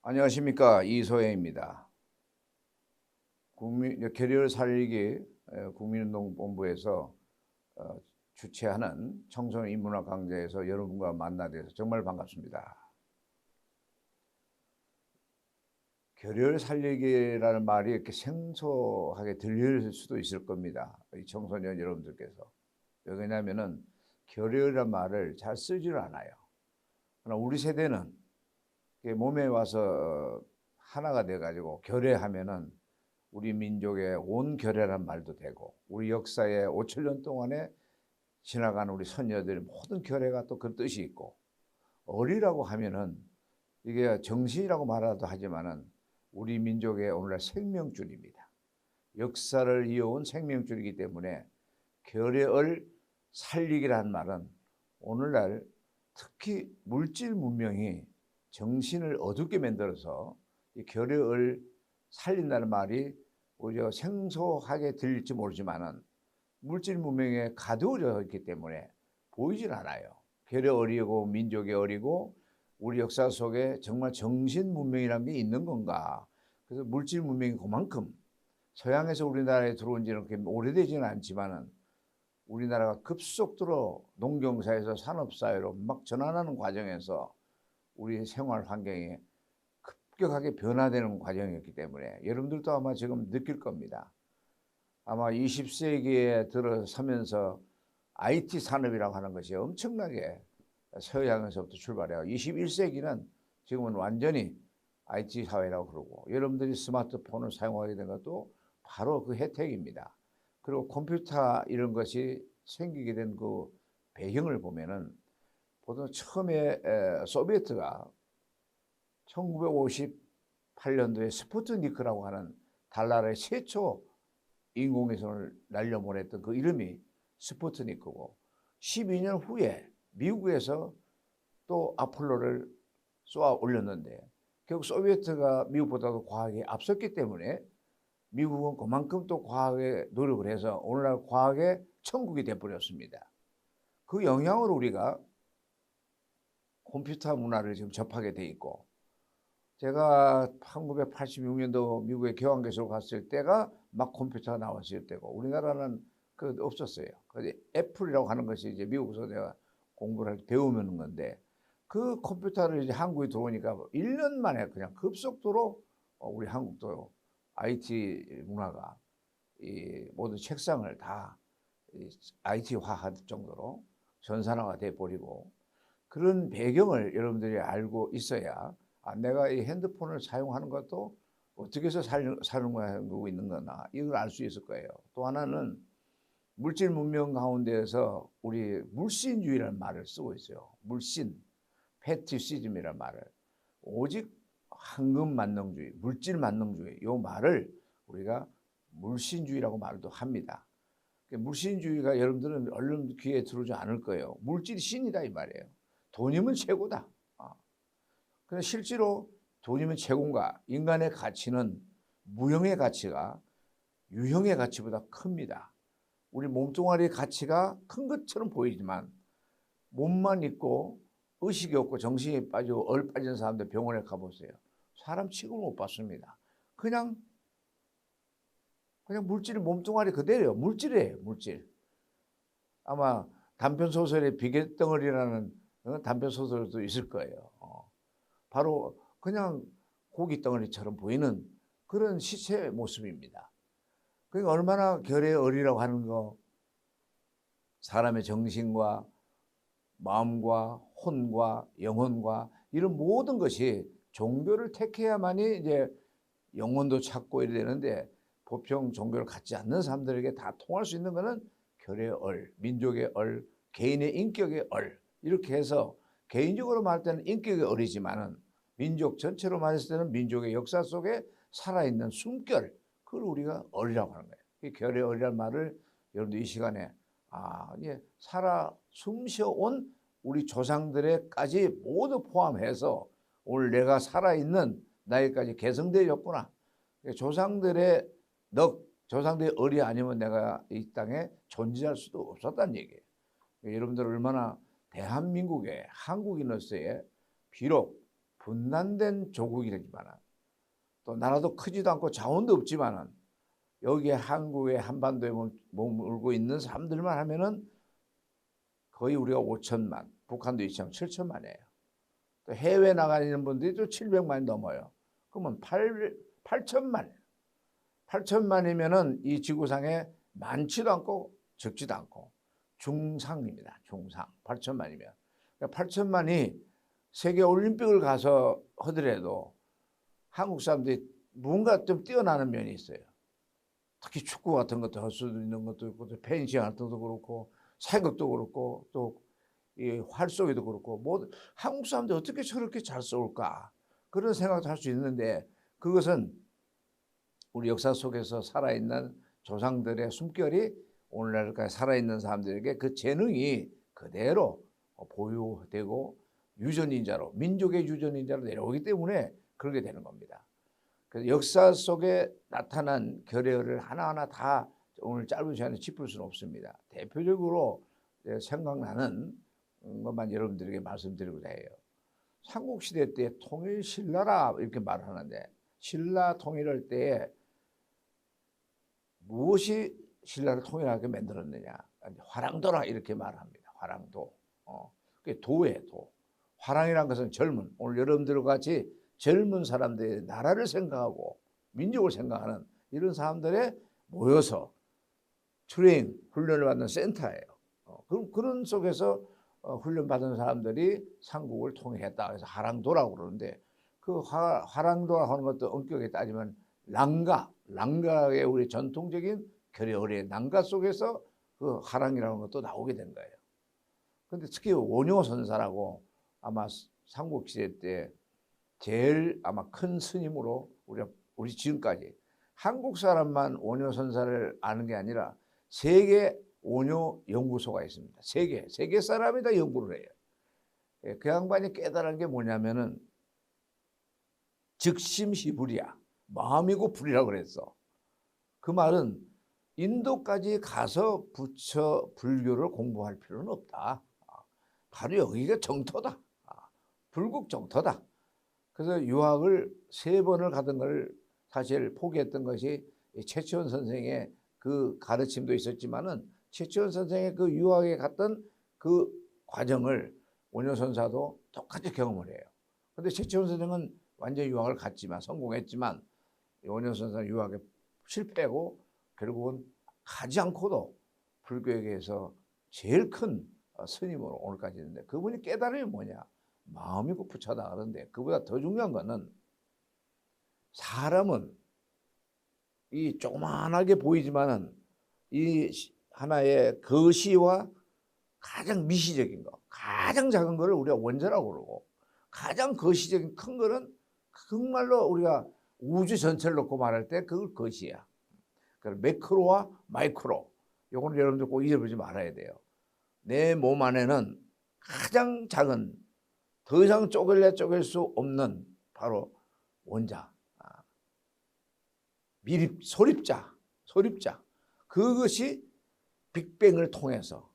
안녕하십니까, 이소영입니다. 결의를 살리기 국민운동본부에서 주최하는 청소년 인문학 강좌에서 여러분과 만나게 돼서 정말 반갑습니다. 결의를 살리기라는 말이 이렇게 생소하게 들릴 수도 있을 겁니다. 이 청소년 여러분들께서. 왜냐하면은 결의라는 말을 잘 쓰지를 않아요. 그러나 우리 세대는 몸에 와서 하나가 돼가지고 결의하면은 우리 민족의 온 결의란 말도 되고, 우리 역사의 5천년 동안에 지나간 우리 선녀들의 모든 결의가 또 그 뜻이 있고, 어리라고 하면은 이게 정신이라고 말하도 하지만은 우리 민족의 오늘날 생명줄입니다. 역사를 이어온 생명줄이기 때문에 결의를 살리기라는 말은 오늘날 특히 물질 문명이 정신을 어둡게 만들어서 이 결의를 살린다는 말이 오히려 생소하게 들릴지 모르지만은 물질 문명에 가두어져 있기 때문에 보이질 않아요. 결의 어리고 민족이 어리고 우리 역사 속에 정말 정신 문명이라는 게 있는 건가? 그래서 물질 문명이 그만큼 서양에서 우리나라에 들어온 지는 그렇게 오래되지는 않지만은 우리나라가 급속도로 농경사에서 산업사회로 막 전환하는 과정에서 우리 생활 환경이 급격하게 변화되는 과정이었기 때문에 여러분들도 아마 지금 느낄 겁니다. 아마 20세기에 들어서면서 IT 산업이라고 하는 것이 엄청나게 서양에서부터 출발해요. 21세기는 지금은 완전히 IT 사회라고 그러고, 여러분들이 스마트폰을 사용하게 된 것도 바로 그 혜택입니다. 그리고 컴퓨터 이런 것이 생기게 된 그 배경을 보면은 보통 처음에 소비에트가 1958년도에 스푸트니크라고 하는 달나라의 최초 인공위성을 날려보냈던 그 이름이 스푸트니크고, 12년 후에 미국에서 또 아폴로를 쏘아 올렸는데 결국 소비에트가 미국보다도 과학에 앞섰기 때문에 미국은 그만큼 또 과학에 노력을 해서 오늘날 과학의 천국이 되어버렸습니다. 그 영향으로 우리가 컴퓨터 문화를 지금 접하게 돼 있고, 제가 1986년도 미국에 교환교수로 갔을 때가 막 컴퓨터가 나왔을 때고, 우리나라는 그 없었어요. 그래서 애플이라고 하는 것이 이제 미국에서 내가 공부를 할 때 배우는 건데, 그 컴퓨터를 이제 한국에 들어오니까 1년 만에 그냥 급속도로 우리 한국도 IT 문화가 이 모든 책상을 다 IT화할 정도로 전산화가 돼 버리고, 그런 배경을 여러분들이 알고 있어야 내가 이 핸드폰을 사용하는 것도 어떻게 해서 사용하고 있는 거나 이걸 알 수 있을 거예요. 또 하나는 물질 문명 가운데에서 우리 물신주의라는 말을 쓰고 있어요. 물신, 패티시즘이라는 말을. 오직 황금 만능주의, 물질 만능주의, 이 말을 우리가 물신주의라고 말도 합니다. 물신주의가 여러분들은 얼른 귀에 들어오지 않을 거예요. 물질이 신이다 이 말이에요. 돈이면 최고다. 그런데 실제로 돈이면 최고인가? 인간의 가치는 무형의 가치가 유형의 가치보다 큽니다. 우리 몸뚱아리의 가치가 큰 것처럼 보이지만 몸만 있고 의식이 없고 정신이 빠지고 빠진 사람들 병원에 가보세요. 사람 취급을 못 받습니다. 그냥 물질이 몸뚱아리 그대로예요. 물질이에요, 물질. 아마 단편소설의 비계덩어리라는 단편소설도 있을 거예요. 바로 그냥 고기 덩어리처럼 보이는 그런 시체의 모습입니다. 그러니까 얼마나 결의 어리라고 하는 거, 사람의 정신과 마음과 혼과 영혼과 이런 모든 것이 종교를 택해야만이 이제 영혼도 찾고 이래야 되는데, 보편 종교를 갖지 않는 사람들에게 다 통할 수 있는 것은 결의 얼, 민족의 얼, 개인의 인격의 얼, 이렇게 해서 개인적으로 말할 때는 인격의 얼이지만은 민족 전체로 말했을 때는 민족의 역사 속에 살아있는 숨결, 그걸 우리가 얼이라고 하는 거예요. 이 결의 얼이라는 말을 여러분들 이 시간에 이제 살아 숨쉬어온 우리 조상들의까지 모두 포함해서 오늘 내가 살아있는 나에까지 개성되었구나. 조상들의 조상들의 얼이 아니면 내가 이 땅에 존재할 수도 없었다는 얘기예요. 여러분들 얼마나 대한민국의 한국인으로서의 비록 분단된 조국이지만 또 나라도 크지도 않고 자원도 없지만은 여기에 한국의 한반도에 머물고 있는 사람들만 하면은 거의 우리가 5천만, 북한도 2천, 7천만이에요. 또 해외 나가 있는 분들이 또 700만이 넘어요. 그러면 8천만. 8천만이면은 이 지구상에 많지도 않고 적지도 않고 중상입니다. 중상. 8천만이면. 그러니까 8천만이 세계 올림픽을 가서 하더라도 한국 사람들이 뭔가 좀 뛰어나는 면이 있어요. 특히 축구 같은 것도 할 수도 있는 것도 있고, 펜싱 같은 것도 그렇고, 사격도 그렇고, 또 이 활쏘기도 그렇고, 뭐 한국 사람들이 어떻게 저렇게 잘 쏠까? 그런 생각도 할 수 있는데 그것은 우리 역사 속에서 살아있는 조상들의 숨결이 오늘날까지 살아있는 사람들에게 그 재능이 그대로 보유되고 유전인자로, 민족의 유전인자로 내려오기 때문에 그렇게 되는 겁니다. 그래서 역사 속에 나타난 결여를 하나하나 다 오늘 짧은 시간에 짚을 수는 없습니다. 대표적으로 생각나는 것만 여러분들에게 말씀드리고자 해요. 삼국시대 때 통일 신라라 이렇게 말하는데, 신라 통일할 때에 무엇이 신라를 통일하게 만들었느냐? 화랑도라 이렇게 말합니다. 화랑도. 그게 도예요, 도. 화랑이라는 것은 젊은, 오늘 여러분들과 같이 젊은 사람들의 나라를 생각하고 민족을 생각하는 이런 사람들의 모여서 트레이닝, 훈련을 받는 센터예요. 그런 속에서 훈련받은 사람들이 삼국을 통일했다. 그래서 화랑도라고 그러는데, 그 화랑도라 하는 것도 엄격하게 따지면 랑가의 우리 전통적인 결여의 랑가 속에서 그 화랑이라는 것도 나오게 된 거예요. 근데 특히 원효선사라고 아마 삼국시대 때 제일 아마 큰 스님으로 우리 지금까지 한국 사람만 원효선사를 아는 게 아니라 세계 원효 연구소가 있습니다. 세계 사람이 다 연구를 해요. 그 양반이 깨달은 게 뭐냐면은 즉심시불이야. 마음이고 불이라고 그랬어. 그 말은 인도까지 가서 부처 불교를 공부할 필요는 없다. 바로 여기가 정토다. 불국 정토다. 그래서 유학을 3번을 가던 걸 사실 포기했던 것이 최치원 선생의 그 가르침도 있었지만은, 최치원 선생의 그 유학에 갔던 그 과정을 원효선사도 똑같이 경험을 해요. 근데 최치원 선생은 완전 유학을 갔지만 성공했지만 원효선사 유학에 실패하고 결국은 가지 않고도 불교에게서 제일 큰 스님으로 오늘까지 있는데, 그분이 깨달음이 뭐냐? 마음이고 부처다 그러는데, 그보다 더 중요한 거는 사람은 이 조그만하게 보이지만은 이 하나의 거시와 가장 미시적인 거, 가장 작은 거를 우리가 원자라고 그러고, 가장 거시적인 큰 거는 정말로 우리가 우주 전체를 놓고 말할 때 그걸 거시야. 그래서 매크로와 마이크로, 요거는 여러분들 꼭 잊어버리지 말아야 돼요. 내 몸 안에는 가장 작은, 더 이상 쪼갤 수 없는 바로 원자, 소립자. 그것이 빅뱅을 통해서,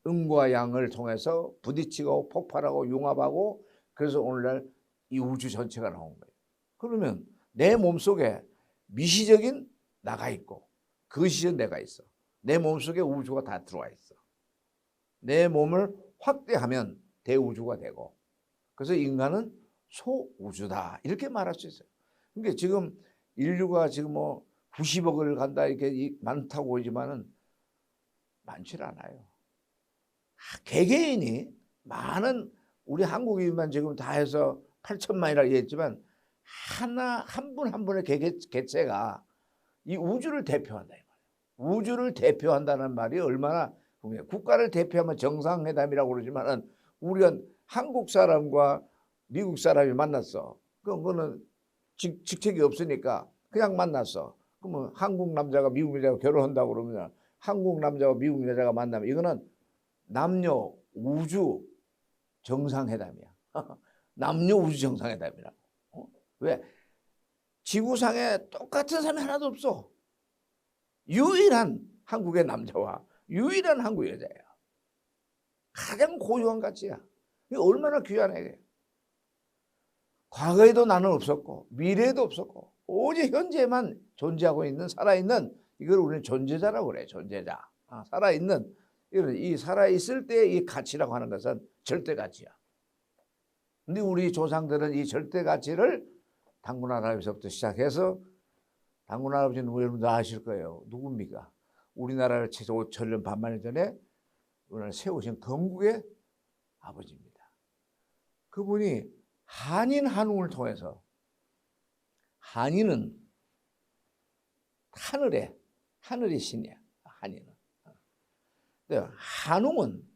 음과 양을 통해서 부딪히고 폭발하고 융합하고, 그래서 오늘날 이 우주 전체가 나온 거예요. 그러면 내 몸속에 미시적인 나가 있고 거시적인 내가 있어. 내 몸속에 우주가 다 들어와 있어. 내 몸을 확대하면 대우주가 되고, 그래서 인간은 소우주다 이렇게 말할 수 있어요. 그러니까 지금 인류가 지금 뭐 90억을 간다 이렇게 많다고 보이지만은 많지 않아요. 개개인이 많은, 우리 한국인만 지금 다 해서 8천만이라고 얘기했지만 한 분 한 분의 개체가 이 우주를 대표한다. 우주를 대표한다는 말이 얼마나 중요해요. 국가를 대표하면 정상회담이라고 그러지만은 우리가 한국 사람과 미국 사람이 만났어. 그거는 직책이 없으니까 그냥 만났어. 그러면 한국 남자가 미국 여자가 결혼한다고 그러면 한국 남자와 미국 여자가 만나면 이거는 남녀 우주 정상회담이야. 남녀 우주 정상회담이라고. 왜? 지구상에 똑같은 사람이 하나도 없어. 유일한 한국의 남자와 유일한 한국 여자야. 가장 고유한 가치야. 이게 얼마나 귀하네. 과거에도 나는 없었고 미래에도 없었고 오직 현재만 존재하고 있는 살아있는 이걸 우리는 존재자라고 그래. 존재자. 살아있는 이 살아있을 때 이 가치라고 하는 것은 절대 가치야. 근데 우리 조상들은 이 절대 가치를 단군 할아버지부터 시작해서 단군 할아버지는 여러분들 아실 거예요. 누굽니까? 우리나라를 최소 5천년 반만 전에 우리나라를 세우신 건국의 아버지입니다. 그분이 한인 한웅을 통해서 한인은 하늘의 신이야. 한인은. 한웅은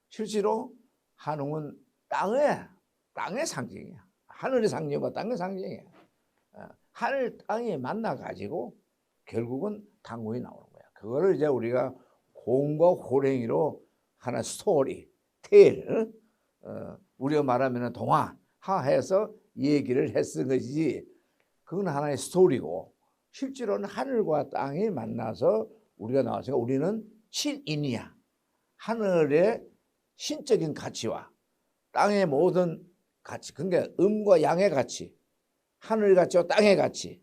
실제로 한웅은 땅의 상징이야. 하늘의 상징과 땅의 상징이야. 하늘 땅이 만나가지고 결국은 단군이 나오는 거야. 그거를 이제 우리가 곰과 호랭이로 하나 스토리, 테일, 우리가 말하면 동화화해서 얘기를 했은 것이지 그건 하나의 스토리고 실제로는 하늘과 땅이 만나서 우리가 나왔으니까 우리는 신인이야. 하늘의 신적인 가치와 땅의 모든 가치, 그러니까 음과 양의 가치, 하늘 가치와 땅의 가치.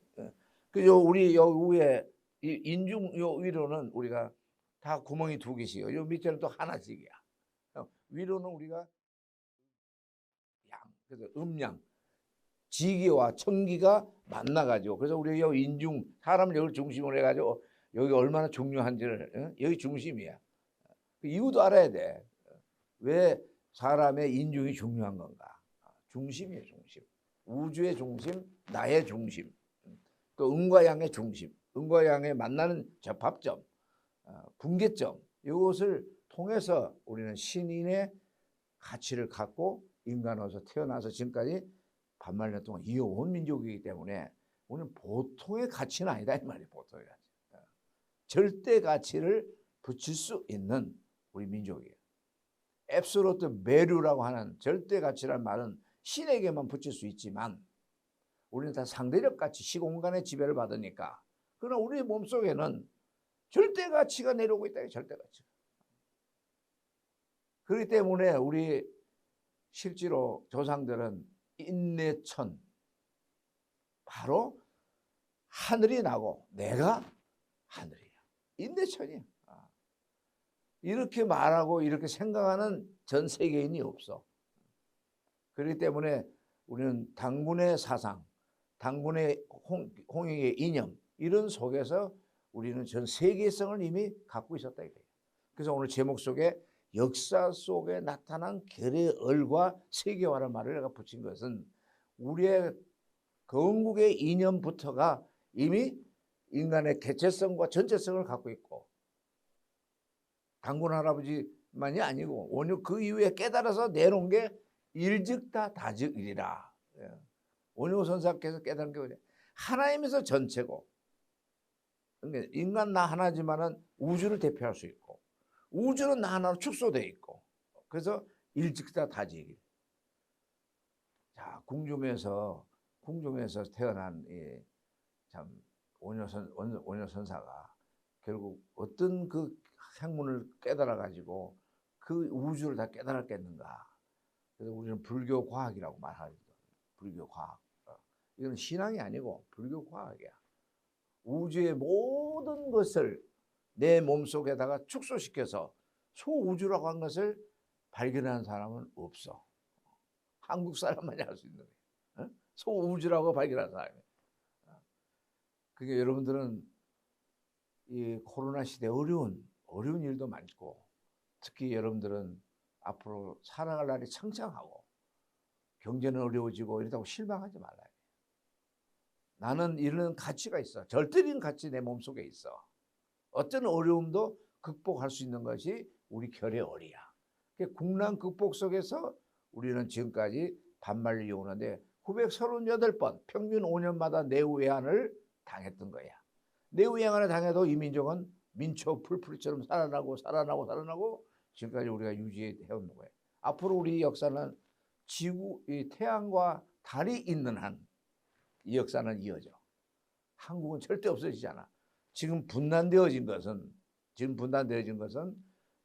그죠? 우리 요 위에 인중 요 위로는 우리가 다 구멍이 2개씩이요. 요 밑에는 또 하나씩이야. 위로는 우리가 양, 그래서 음양, 지기와 청기가 만나가지고 그래서 우리 요 인중 사람을 여기 중심으로 해가지고 여기 얼마나 중요한지를 여기 중심이야. 그 이유도 알아야 돼. 왜 사람의 인중이 중요한 건가? 중심이에요, 중심. 우주의 중심, 나의 중심. 또 음과 양의 중심, 음과 양의 만나는 접합점, 분계점. 이것을 통해서 우리는 신인의 가치를 갖고 인간으로서 태어나서 지금까지 반만년 동안 이어온 민족이기 때문에 우리는 보통의 가치는 아니다 이 말이에요. 보통의 가치. 절대 가치를 붙일 수 있는 우리 민족이에요. 앱솔루트 밸류라고 하는 절대 가치란 말은 신에게만 붙일 수 있지만 우리는 다 상대적 가치, 시공간의 지배를 받으니까 그러나 우리 몸속에는 절대 가치가 내려오고 있다. 절대 가치가. 그렇기 때문에 우리 실제로 조상들은 인내천, 바로 하늘이 나고 내가 하늘이야. 인내천이야. 이렇게 말하고 이렇게 생각하는 전 세계인이 없어. 그렇기 때문에 우리는 단군의 사상, 단군의 홍익의 이념 이런 속에서 우리는 전 세계성을 이미 갖고 있었다 이거예요. 그래서 오늘 제목 속에 역사 속에 나타난 결의 얼과 세계화라는 말을 내가 붙인 것은 우리의 건국의 이념부터가 이미 인간의 개체성과 전체성을 갖고 있고 단군 할아버지만이 아니고 오히려 그 이후에 깨달아서 내놓은 게 일즉다 다즉이리라. 원효 선사께서 깨달은 게 뭐냐? 하나이면서 전체고, 그러니까 인간 나 하나지만은 우주를 대표할 수 있고, 우주는 나 하나로 축소되어 있고, 그래서 일즉다 다즉이. 자, 궁중에서 태어난 참 원효 선사가 결국 어떤 그 학문을 깨달아 가지고 그 우주를 다 깨달았겠는가? 그래서 우리는 불교 과학이라고 말하죠. 불교 과학. 이건 신앙이 아니고 불교 과학이야. 우주의 모든 것을 내 몸속에다가 축소시켜서 소우주라고 한 것을 발견한 사람은 없어. 한국 사람만이 할 수 있는 거예요. 소우주라고 발견한 사람이에요. 그게 여러분들은 이 코로나 시대 어려운 일도 많고 특히 여러분들은 앞으로 살아갈 날이 창창하고 경제는 어려워지고 이러다고 실망하지 말아요. 나는 이런 가치가 있어. 절대적인 가치 내 몸속에 있어. 어떤 어려움도 극복할 수 있는 것이 우리 결의 얼이야. 국난 극복 속에서 우리는 지금까지 반말을 이용하는데 938번 평균 5년마다 내후외환을 당했던 거야. 내후외환을 당해도 이 민족은 민초 풀뿌리처럼 살아나고 지금까지 우리가 유지해온 거예요. 앞으로 우리 역사는 이 태양과 달이 있는 한 이 역사는 이어져. 한국은 절대 없어지잖아. 지금 분단되어진 것은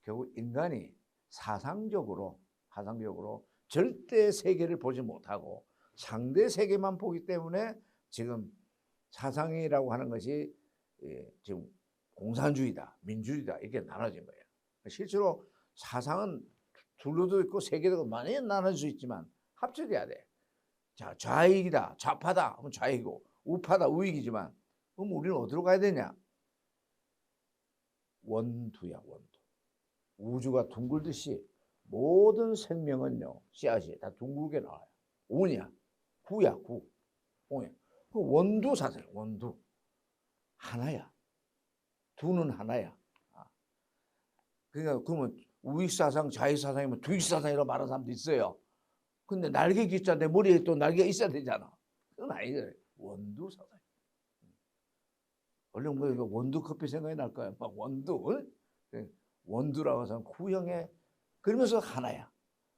결국 인간이 사상적으로 절대 세계를 보지 못하고 상대 세계만 보기 때문에 지금 사상이라고 하는 것이 지금 공산주의다, 민주주의다 이렇게 나눠진 거예요. 실제로 사상은 둘로도 있고 세계도 많이 나눠질 수 있지만 합쳐져야 돼. 자, 좌익이다, 좌파다 하면 좌익이고 우파다 우익이지만 그럼 우리는 어디로 가야 되냐? 원두야, 원두. 우주가 둥글듯이 모든 생명은요, 씨앗이 다 둥글게 나와요. 오냐, 구야, 구. 오냐. 그 원두 사상, 원두. 하나야. 두는 하나야. 그러니까 그러면 우익 사상, 좌익 사상이면 두익 사상이라고 말하는 사람도 있어요. 근데 날개 기자 내 머리에 또 날개가 있어야 되잖아. 그건 아니잖아요. 원두 사상. 원래 뭐 원두 커피 생각이 날까요? 막 원두, 원두라고 해서 구형의 그러면서 하나야.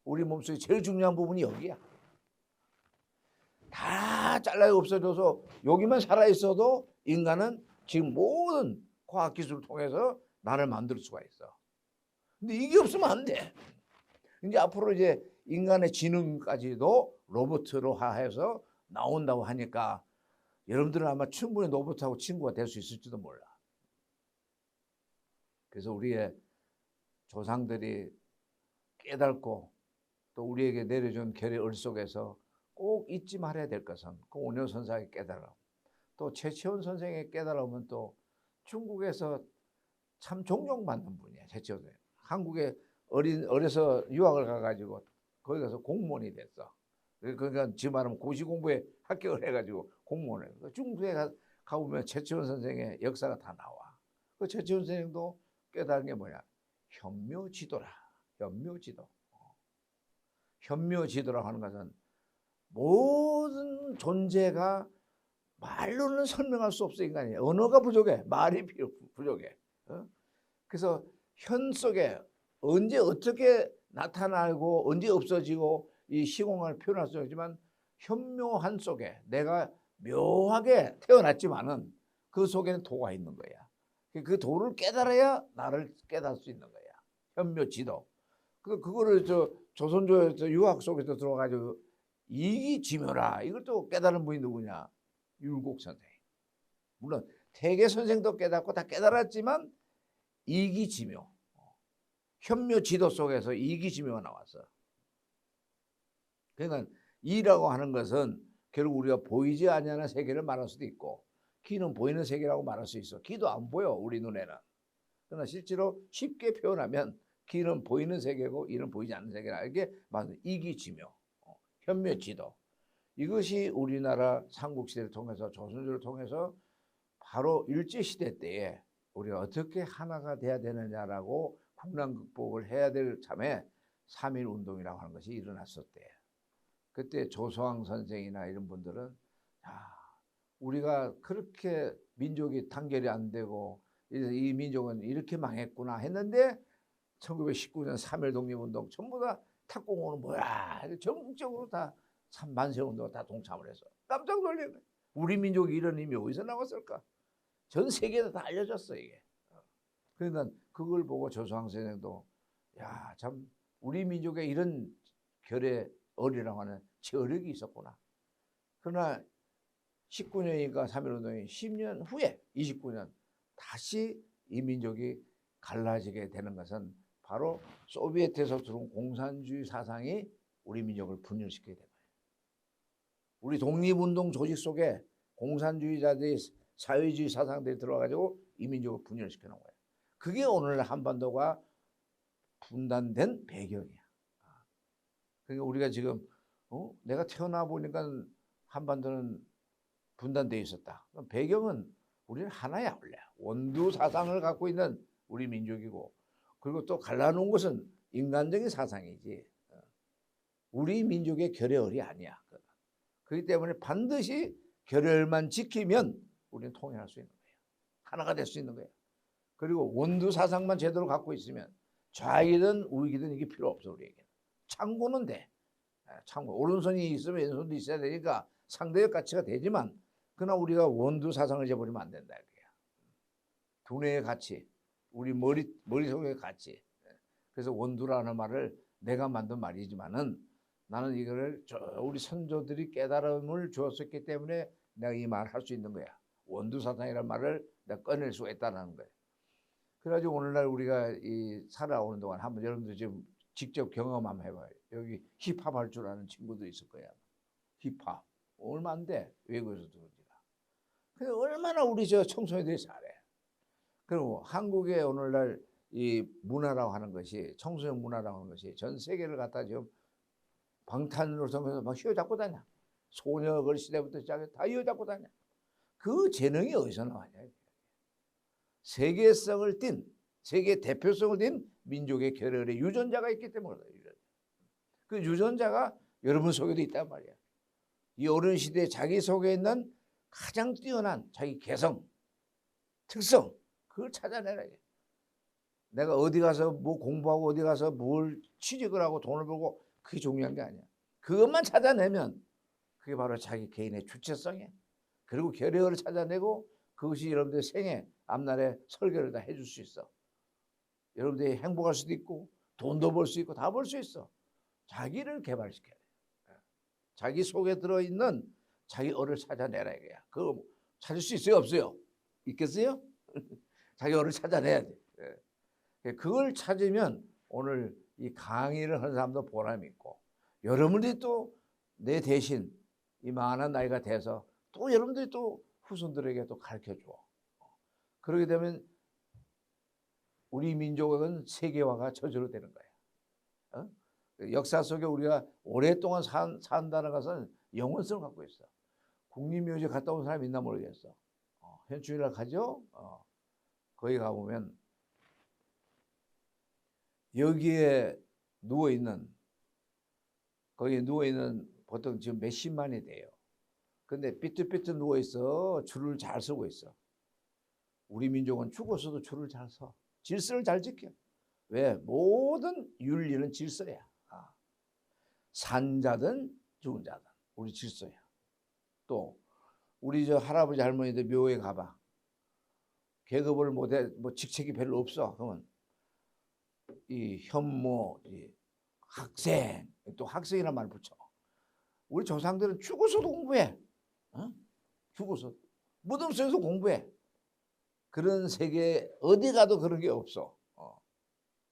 우리 몸속에 제일 중요한 부분이 여기야. 다 잘라야 없어져서 여기만 살아 있어도 인간은 지금 모든 과학 기술을 통해서 나를 만들 수가 있어. 근데 이게 없으면 안 돼. 이제 앞으로 이제 인간의 지능까지도 로봇으로 해서 나온다고 하니까 여러분들은 아마 충분히 로봇하고 친구가 될 수 있을지도 몰라. 그래서 우리의 조상들이 깨닫고 또 우리에게 내려준 결의 을 속에서 꼭 잊지 말아야 될 것은 그 오년 선생의 깨달음, 또 최치원 선생의 깨달음은 또 중국에서 참 존경받는 분이야. 최치원 선생. 한국에 어려서 유학을 가가지고 거기 가서 공무원이 됐어. 그러니까 지금 말하면 고시 공부에 합격을 해가지고 공무원을 해요. 중국에 가보면 최치원 선생의 역사가 다 나와. 그 최치원 선생도 깨달은 게 뭐냐? 현묘지도라. 현묘지도. 현묘지도라고 하는 것은 모든 존재가 말로는 설명할 수 없어. 인간이 언어가 부족해. 말이 부족해. 그래서 현 속에 언제 어떻게 나타나고 언제 없어지고 이 시공을 표현할 수 있지만 현묘한 속에 내가 묘하게 태어났지만은 그 속에는 도가 있는 거야. 그 도를 깨달아야 나를 깨달을 수 있는 거야. 현묘지도. 그거를 조선조 유학 속에서 들어가지고 이기지묘라. 이걸 또 깨달은 분이 누구냐? 율곡 선생. 물론 태계 선생도 깨닫고 다 깨달았지만 이기지묘. 현묘지도 속에서 이기지묘가 나왔어. 그러니까 이라고 하는 것은 결국 우리가 보이지 않는 세계를 말할 수도 있고 기는 보이는 세계라고 말할 수 있어. 기도 안 보여 우리 눈에는. 그러나 실제로 쉽게 표현하면 기는 보이는 세계고 이는 보이지 않는 세계라. 이게 맞아요. 이기지묘, 현묘지도. 이것이 우리나라 삼국시대를 통해서 조선조를 통해서 바로 일제시대 때에 우리가 어떻게 하나가 돼야 되느냐라고 국난 극복을 해야 될 참에 3.1운동이라고 하는 것이 일어났었대. 그때 조소왕 선생이나 이런 분들은 우리가 그렇게 민족이 단결이 안 되고 이 민족은 이렇게 망했구나 했는데 1919년 3.1 독립운동 전부 다 탁공호는 뭐야 전국적으로 다 만세운동 다 동참을 해서 깜짝 놀래요. 우리 민족이 이런 힘이 어디서 나왔을까? 전 세계에 다 알려졌어 이게. 그러니까 그걸 보고 조소왕 선생도 야, 참 우리 민족에 이런 결의 어리라고 하는 저력이 있었구나. 그러나 19년이니까 3.1운동이 10년 후에 29년 다시 이 민족이 갈라지게 되는 것은 바로 소비에트에서 들어온 공산주의 사상이 우리 민족을 분열시키게 된 거예요. 우리 독립운동 조직 속에 공산주의자들이 사회주의 사상들이 들어와가지고 이 민족을 분열시켜 놓은 거예요. 그게 오늘 한반도가 분단된 배경이야. 그러니까 우리가 지금 내가 태어나 보니까 한반도는 분단되어 있었다. 배경은 우리는 하나야 원래. 원두 사상을 갖고 있는 우리 민족이고 그리고 또 갈라놓은 것은 인간적인 사상이지 우리 민족의 결의얼이 아니야. 그렇기 때문에 반드시 결의얼만 지키면 우리는 통일할 수 있는 거예요. 하나가 될 수 있는 거예요. 그리고 원두 사상만 제대로 갖고 있으면 좌익이든 우익이든 이게 필요 없어 우리에게. 참고는 돼. 참고 오른손이 있으면 왼손도 있어야 되니까 상대적 가치가 되지만 그러나 우리가 원두 사상을 잊어버리면 안 된다 이거야. 두뇌의 가치, 우리 머릿속의 가치. 그래서 원두라는 말을 내가 만든 말이지만은 나는 이거를 우리 선조들이 깨달음을 주었었기 때문에 내가 이 말을 할 수 있는 거야. 원두사상이라는 말을 내가 꺼낼 수가 있다는 거야. 그래가지고 오늘날 우리가 이 살아오는 동안 한번 여러분들 지금 직접 경험 한번 해봐요. 여기 힙합 할 줄 아는 친구도 있을 거야. 힙합 얼마 안 돼. 외국에서 들어오지라. 근데 얼마나 우리 저 청소년들이 잘해. 그리고 한국의 오늘날 이 문화라고 하는 것이, 청소년 문화라고 하는 것이 전 세계를 갖다 지금 방탄으로 섬에서 막 휘어잡고 다녀. 소녀걸 시대부터 시작해서 다 휘어잡고 다녀. 그 재능이 어디서 나왔냐. 세계성을 띤, 세계 대표성을 띤 민족의 결혈의 유전자가 있기 때문에 그래요. 그 유전자가 여러분 속에도 있단 말이야. 이 어린 시대에 자기 속에 있는 가장 뛰어난 자기 개성, 특성, 그걸 찾아내라. 내가 어디 가서 뭐 공부하고 어디 가서 뭘 취직을 하고 돈을 벌고 그게 중요한 게 아니야. 그것만 찾아내면 그게 바로 자기 개인의 주체성이야. 그리고 결혈을 찾아내고 그것이 여러분들의 생애 앞날에 설계를 다 해줄 수 있어. 여러분들이 행복할 수도 있고 돈도 벌 수 있고 다 벌 수 있어. 자기를 개발시켜야 돼. 자기 속에 들어있는 자기 어를 찾아내라 이거야. 그거 찾을 수 있어요 없어요? 있겠어요? 자기 어를 찾아내야 돼. 그걸 찾으면 오늘 이 강의를 하는 사람도 보람이 있고, 여러분들이 또 내 대신 이 많은 나이가 돼서 또 여러분들이 또 후손들에게 또 가르쳐 줘. 그러게 되면 우리 민족은 세계화가 저절로 되는 거야. 역사 속에 우리가 오랫동안 산다는 것은 영원성을 갖고 있어. 국립묘지 갔다 온 사람 있나 모르겠어. 현충일날 가죠? 거기 가보면 여기에 누워있는, 거기에 누워있는 보통 지금 몇십만이 돼요. 근데 삐뚤삐뚤 누워있어. 줄을 잘 서고 있어. 우리 민족은 죽어서도 줄을 잘 서. 질서를 잘 지켜. 왜? 모든 윤리는 질서야. 산자든 죽은 자든 우리 질서야. 또 우리 저 할아버지 할머니들 묘에 가봐. 계급을 못해, 뭐 직책이 별로 없어. 그러면 이 현모, 이 학생, 또 학생이란 말 붙여. 우리 조상들은 죽어서도 공부해. 죽어서 무덤 속에서 공부해. 그런 세계 어디 가도 그런 게 없어.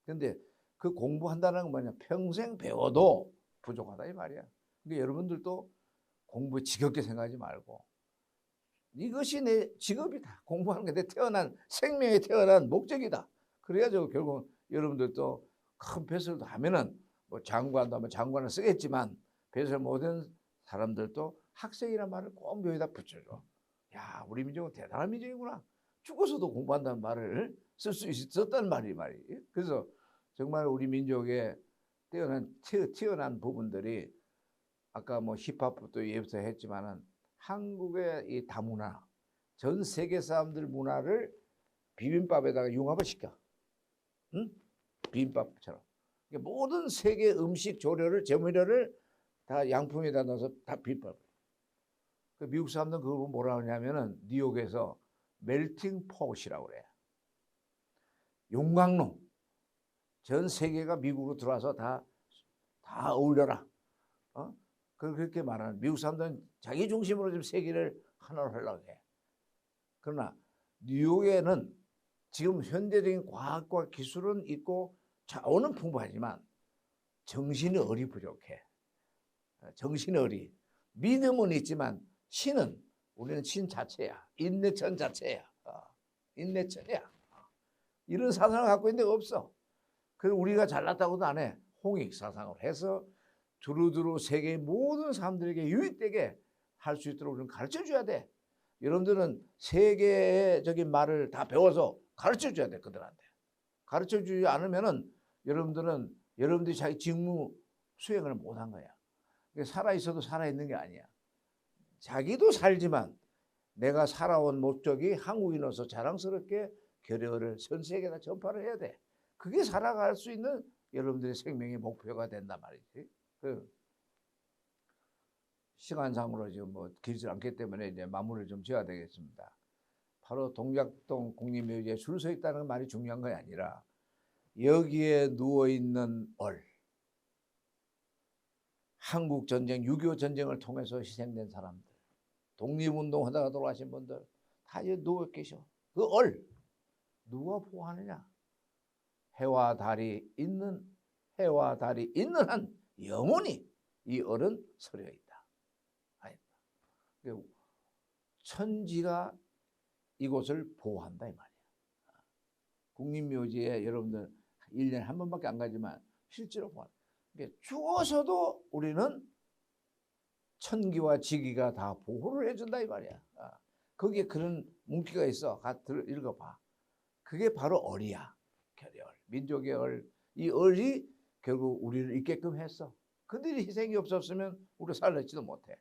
근데 그 공부한다는 건 뭐냐? 평생 배워도 부족하다 이 말이야. 그러니까 여러분들도 공부 지겹게 생각하지 말고, 이것이 내 직업이다. 공부하는 게 내 태어난 생명에 태어난 목적이다. 그래야죠. 결국 여러분들도 큰 배설도 하면은 뭐 장관도 하면 장관을 쓰겠지만 배설 모든 사람들도 학생이란 말을 꼭 묘에다 붙여줘. 야, 우리 민족은 대단한 민족이구나. 죽어서도 공부한다는 말을 쓸 수 있었단 말이. 그래서 정말 우리 민족의 튀어난 부분들이 아까 뭐 힙합부터 예부터 했지만은 한국의 이 다문화, 전 세계 사람들 문화를 비빔밥에다가 융합을 시켜. 응? 비빔밥처럼. 그러니까 모든 세계 음식 조료를, 재료를 다 양품에다 넣어서 다 비빔밥. 그 미국 사람들은 그걸 뭐라 하냐면은 뉴욕에서 멜팅 폿이라고 그래. 용광로. 전 세계가 미국으로 들어와서 다 어울려라. 그렇게 말하는, 미국 사람들은 자기 중심으로 지금 세계를 하나로 하려고 해. 그러나 뉴욕에는 지금 현대적인 과학과 기술은 있고 자원은 풍부하지만 정신이 어리 부족해. 정신이 어리. 믿음은 있지만 신은, 우리는 신 자체야. 인내천 자체야. 인내천이야. 이런 사상을 갖고 있는 데가 없어. 그래서 우리가 잘났다고도 안 해. 홍익 사상을 해서 두루두루 세계의 모든 사람들에게 유익되게 할 수 있도록 우리는 가르쳐줘야 돼. 여러분들은 세계적인 말을 다 배워서 가르쳐줘야 돼. 그들한테. 가르쳐주지 않으면은 여러분들이 자기 직무 수행을 못한 거야. 살아있어도 살아있는 게 아니야. 자기도 살지만 내가 살아온 목적이 한국인으로서 자랑스럽게 결혈을 전 세계에다 전파를 해야 돼. 그게 살아갈 수 있는 여러분들의 생명의 목표가 된단 말이지. 시간상으로 지금 뭐 길지 않기 때문에 이제 마무리를 좀 지어야 되겠습니다. 바로 동작동 국립묘지에 줄 서 있다는 말이 중요한 게 아니라 여기에 누워 있는 얼, 한국 전쟁, 6.25 전쟁을 통해서 희생된 사람들, 독립운동하다가 돌아가신 분들 다 이제 누워 계셔. 그 누가 보호하느냐? 해와 달이 있는 한 영원히 이 얼은 서려 있다. 천지가 이곳을 보호한다 이 말이야. 국립묘지에 여러분들 1년에 한 번밖에 안 가지만 실제로 보호한다. 죽어서도 우리는 천기와 지기가 다 보호를 해준다 이 말이야. 거기에 그런 문구가 있어. 읽어봐. 그게 바로 얼이야. 결의얼. 민족의 얼. 이 얼이 결국 우리를 있게끔 했어. 그들이 희생이 없었으면 우리가 살았지도 못해.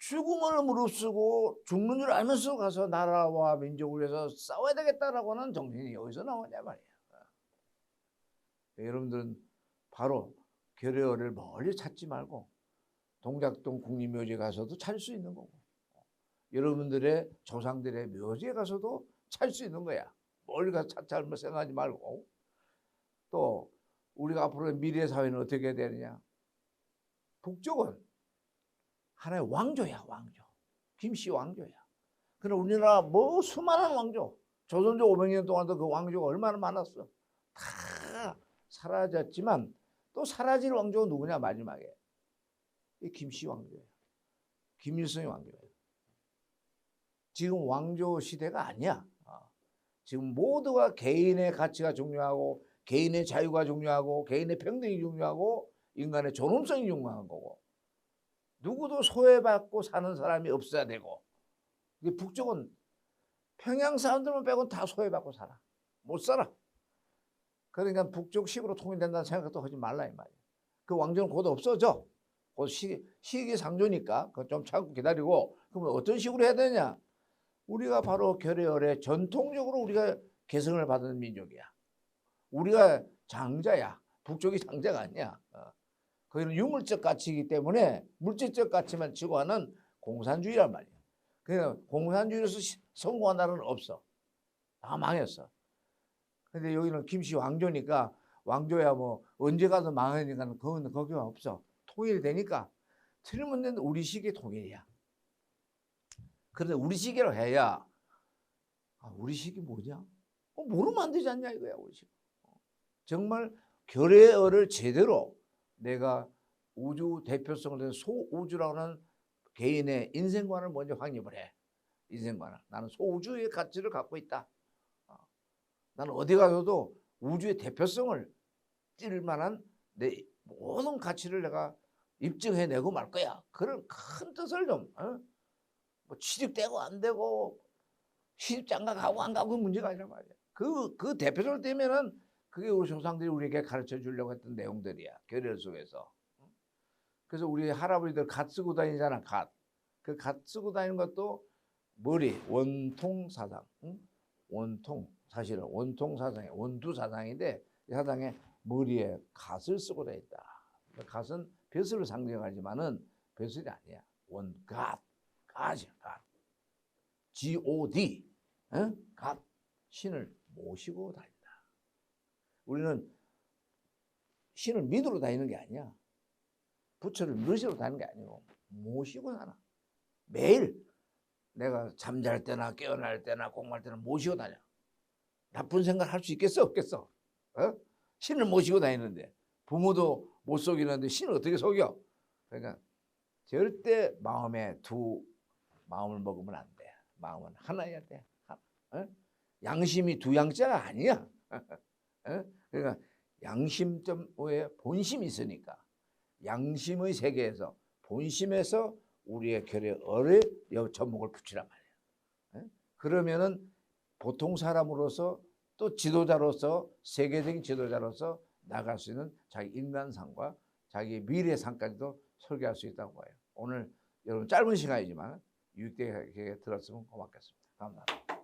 죽음을 무릅쓰고 죽는 줄 알면서 가서 나라와 민족을 위해서 싸워야 되겠다라고 하는 정신이 어디서 나오냐 말이야. 여러분들은 바로 결의얼을 멀리 찾지 말고 동작동 국립묘지에 가서도 찾을 수 있는 거고, 여러분들의 조상들의 묘지에 가서도 찾을 수 있는 거야. 멀리 가서 찾자 생각하지 말고. 또 우리가 앞으로 미래 사회는 어떻게 해야 되느냐? 북쪽은 하나의 왕조야, 왕조. 김씨 왕조야. 그럼 우리나라 뭐 수많은 왕조, 조선조 500년 동안도 그 왕조가 얼마나 많았어. 다 사라졌지만 또 사라질 왕조가 누구냐? 마지막에 이 김씨 왕조예요. 김일성의 왕조예요. 지금 왕조 시대가 아니야. 지금 모두가 개인의 가치가 중요하고, 개인의 자유가 중요하고, 개인의 평등이 중요하고, 인간의 존엄성이 중요한 거고, 누구도 소외받고 사는 사람이 없어야 되고. 북쪽은 평양 사람들만 빼고는 다 소외받고 살아. 못 살아. 그러니까 북쪽식으로 통일된다는 생각도 하지 말라 이 말이야. 그 왕조는 곧 없어져. 곧 시기상조니까 그거 좀 참고 기다리고. 그러면 어떤 식으로 해야 되냐? 우리가 바로 결의얼에 전통적으로 우리가 계승을 받은 민족이야. 우리가 장자야. 북쪽이 장자가 아니야. 거기는 유물적 가치이기 때문에 물질적 가치만 추구하는 공산주의란 말이야. 그러니까 공산주의로서 성공한 나라는 없어. 다 망했어. 근데 여기는 김씨 왕조니까, 왕조야 뭐 언제 가도 망하니까 그건 거기가 없어. 통일이 되니까. 틀림없는 우리식의 통일이야. 그런데 우리식이라고 해야, 우리식이 뭐냐? 모르면 안 되지 않냐 이거야, 우리식. 정말 결의얼을 제대로 내가 우주 대표성을 낸 소우주라고 하는 개인의 인생관을 먼저 확립을 해. 인생관을. 나는 소우주의 가치를 갖고 있다. 나는 어디 가서도 우주의 대표성을 띌 만한 내 모든 가치를 내가 입증해내고 말 거야. 그런 큰 뜻을 좀, 뭐 취직되고 안 되고 시집장가 가고 안 가고 문제가 아니란 말이야. 그 대표적으로 되면은 그게 우리 조상들이 우리에게 가르쳐 주려고 했던 내용들이야. 결의얼 속에서. 그래서 우리 할아버지들 갓 쓰고 다니잖아. 갓. 그 갓 쓰고 다니는 것도 머리, 원통 사상. 원통. 사실은 원통 사상이 원두 사상인데, 이 사상에 머리에 갓을 쓰고 다녔다. 갓은 벼슬을 상징하지만은 벼슬이 아니야. 원갓. 갓이야. 갓. G-O-D. 갓. 신을 모시고 다닌다. 우리는 신을 믿으러 다니는 게 아니야. 부처를 믿으러 다니는 게 아니고 모시고 살아. 매일 내가 잠잘 때나 깨어날 때나 공부할 때나 모시고 다녀. 나쁜 생각 할 수 있겠어 없겠어? 신을 모시고 다니는데 부모도 못 속이는데 신을 어떻게 속여? 그러니까 절대 마음에 두 마음을 먹으면 안 돼. 마음은 하나여야 돼. 양심이 두 양자가 아니야. 그러니까 양심점의 본심이 있으니까 양심의 세계에서 본심에서 우리의 결의얼에 접목을 붙이란 말이에요. 그러면은 보통 사람으로서 또 지도자로서 세계적인 지도자로서 나갈 수 있는 자기 인간상과 자기 미래상까지도 설계할 수 있다고 해요. 오늘 여러분 짧은 시간이지만 유익되게 들었으면 고맙겠습니다. 감사합니다.